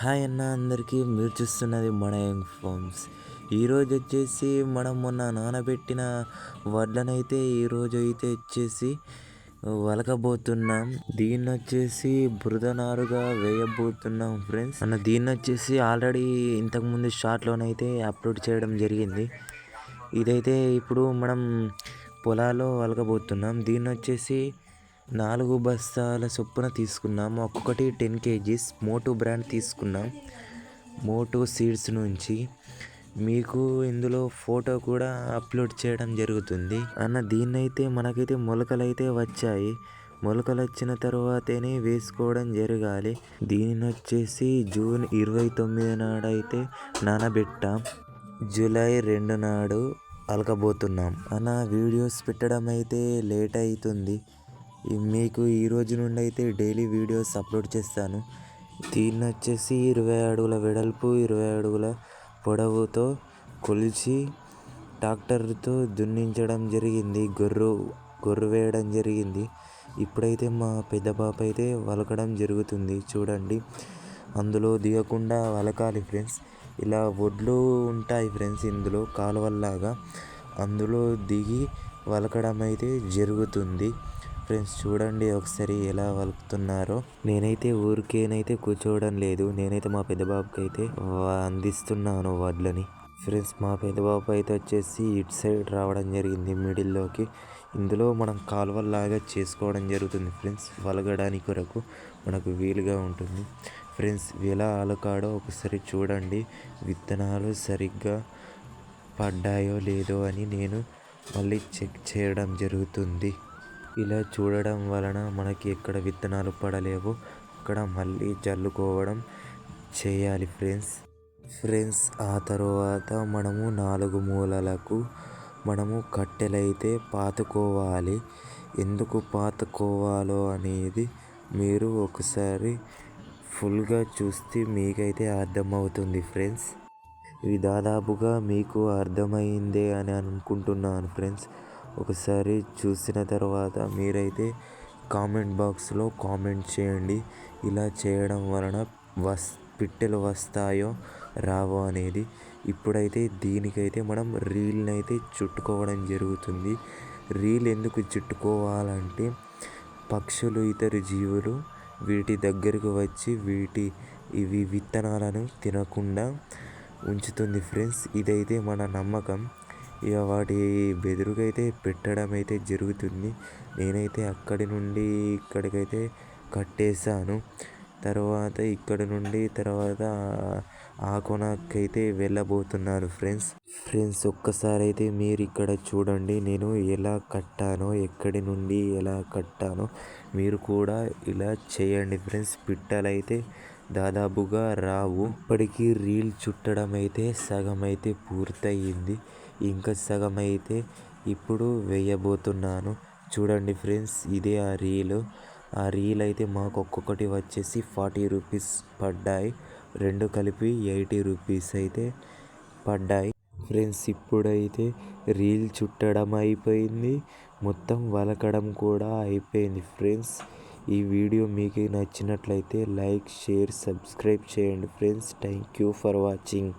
Hi అన్న అందరికీ. మీరు చూస్తున్నది మన యంగ్ ఫార్మ్స్. ఈరోజు వచ్చేసి మనం మొన్న నానబెట్టిన వడ్లనైతే ఈరోజు అయితే వచ్చేసి వలకబోతున్నాం. దీన్ని వచ్చేసి బురద నారుగా వేయబోతున్నాం ఫ్రెండ్స్. దీన్ని వచ్చేసి ఆల్రెడీ ఇంతకుముందు షార్ట్లోనైతే అప్లోడ్ చేయడం జరిగింది. ఇదైతే ఇప్పుడు మనం పొలాల్లో వలకబోతున్నాం. దీన్ని వచ్చేసి 4 బస్తాల చొప్పున తీసుకున్నాం. ఒక్కొక్కటి 10 kgs మోటో బ్రాండ్ తీసుకున్నాం. మోటో సీడ్స్ నుంచి మీకు ఇందులో ఫోటో కూడా అప్లోడ్ చేయడం జరుగుతుంది దీన్నైతే మనకైతే మొలకలు అయితే వచ్చాయి. మొలకలు వచ్చిన తర్వాతనే వేసుకోవడం జరగాలి. దీనిని వచ్చేసి జూన్ 29 నాడైతే నానబెట్టాం. జూలై 2 నాడు అలకబోతున్నాం వీడియోస్ పెట్టడం అయితే లేట్ అవుతుంది. మీకు ఈ రోజు నుండి అయితే డైలీ వీడియోస్ అప్లోడ్ చేస్తాను. దీన్ని వచ్చేసి 20 అడుగుల వెడల్పు 20 అడుగుల పొడవుతో కొలిచి ట్రాక్టర్తో దున్నించడం జరిగింది. గొర్రు వేయడం జరిగింది. ఇప్పుడైతే మా పెద్ద పాప అయితే వలకడం జరుగుతుంది. చూడండి, అందులో దిగకుండా వలకాలి ఫ్రెండ్స్. ఇలా వడ్లు ఉంటాయి ఫ్రెండ్స్, ఇందులో కాలువల్లాగా అందులో దిగి వలకడం అయితే జరుగుతుంది ఫ్రెండ్స్. చూడండి ఒకసారి ఎలా వలుకుతున్నారో. నేనైతే ఊరికేనైతే కూర్చోవడం లేదు. నేనైతే మా పెద్ద బాబుకి అయితే అందిస్తున్నాను వడ్లని ఫ్రెండ్స్. మా పెద్ద బాబు అయితే వచ్చేసి ఇటు సైడ్ రావడం జరిగింది మిడిల్లోకి. ఇందులో మనం కాలువల్లాగా చేసుకోవడం జరుగుతుంది ఫ్రెండ్స్. వలగడానికి కొరకు మనకు వీలుగా ఉంటుంది ఫ్రెండ్స్. ఎలా అలకాడో ఒకసారి చూడండి. విత్తనాలు సరిగ్గా పడ్డాయో లేదో అని నేను మళ్ళీ చెక్ చేయడం జరుగుతుంది. ఇలా చూడడం వలన మనకి ఎక్కడ విత్తనాలు పడలేవో అక్కడ మళ్ళీ జల్లుకోవడం చేయాలి ఫ్రెండ్స్. ఆ తర్వాత మనము 4 మూలలకు మనము కట్టెలైతే పాతుకోవాలి. ఎందుకు పాతుకోవాలో అనేది మీరు ఒకసారి ఫుల్గా చూస్తే మీకైతే అర్థమవుతుంది ఫ్రెండ్స్. ఇవి దాదాపుగా మీకు అర్థమైందే అని అనుకుంటున్నాను ఫ్రెండ్స్. ఒకసారి చూసిన తర్వాత మీరైతే కామెంట్ బాక్స్లో కామెంట్ చేయండి. ఇలా చేయడం వలన పిట్టెలు వస్తాయో రావో అనేది. ఇప్పుడైతే దీనికైతే మనం రీల్ని అయితే చుట్టుకోవడం జరుగుతుంది. రీల్ ఎందుకు చుట్టుకోవాలంటే పక్షులు ఇతర జీవులు వీటి దగ్గరకు వచ్చి ఇవి విత్తనాలను తినకుండా ఉంచుతుంది ఫ్రెండ్స్. ఇదైతే మన నమ్మకం. ఇక వాటి బెదురుకైతే పెట్టడం అయితే జరుగుతుంది. నేనైతే అక్కడి నుండి ఇక్కడికైతే కట్టేశాను. తర్వాత ఇక్కడి నుండి తర్వాత ఆ కొనకైతే వెళ్ళబోతున్నాను ఫ్రెండ్స్. ఒక్కసారి అయితే మీరు ఇక్కడ చూడండి, నేను ఎలా కట్టానో, ఎక్కడి నుండి ఎలా కట్టానో మీరు కూడా ఇలా చేయండి ఫ్రెండ్స్. పిట్టలైతే దాదాపుగా రావు. ఇప్పటికీ రీల్ చుట్టడం అయితే సగం అయితే పూర్తయింది. ఇంకా సగం అయితే ఇప్పుడు వేయబోతున్నాను. చూడండి ఫ్రెండ్స్, ఇదే ఆ రీల్ అయితే మాకు ఒక్కొక్కటి వచ్చేసి 40 రూపీస్ పడ్డాయి. 2 కలిపి 80 రూపీస్ అయితే పడ్డాయి ఫ్రెండ్స్. ఇప్పుడైతే రీల్ చుట్టడం అయిపోయింది, మొత్తం వలకడం కూడా అయిపోయింది ఫ్రెండ్స్. ఈ వీడియో మీకు నచ్చినట్లయితే లైక్, షేర్, సబ్స్క్రైబ్ చేయండి friends. Thank you for watching.